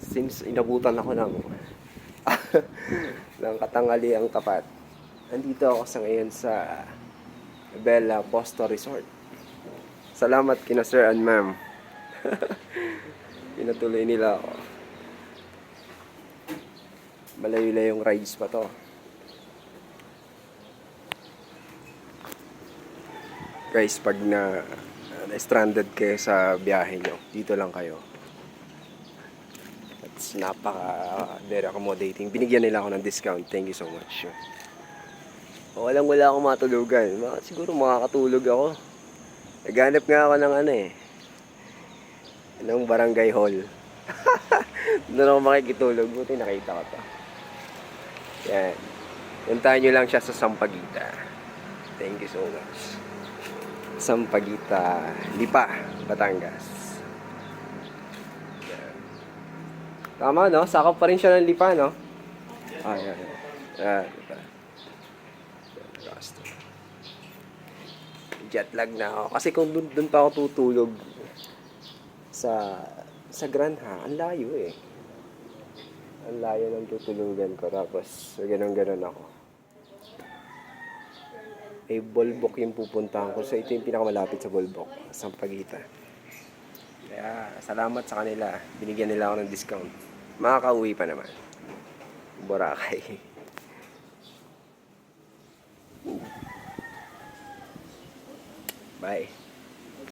Since inabutan ako ng ng katanghaliang tapat, nandito ako sa ngayon sa Bella Posto Resort. Salamat kina Sir and Ma'am. Pinatuloy nila ako. Malayo-layong rides pa to. Guys, pag na-stranded kayo sa biyahe nyo, dito lang kayo. It's very accommodating. Binigyan nila ako ng discount. Thank you so much. Wala akong matulugan. Siguro makakatulog ako. Naghanap nga ako ng ng barangay hall. Doon ako makikitulog. Buti nakita ko to. Yan. Puntahan nyo lang siya sa Sampaguita. Thank you so much. Sampaguita, Lipa, Batangas. Tama, no? Sakop pa rin siya ng Lipa, no? Yan. Lipa. Jet lag na ako. Kasi kung dun pa ako tutulog sa Granha, ang layo eh. Ang layo ng tutulugan ko. Tapos, ganun ako. Bolbok yung pupuntahan ko. So, ito yung pinakamalapit sa Bolbok. Sampaguita. Kaya, salamat sa kanila. Binigyan nila ako ng discount. Makakauwi pa naman. Boracay. Bye.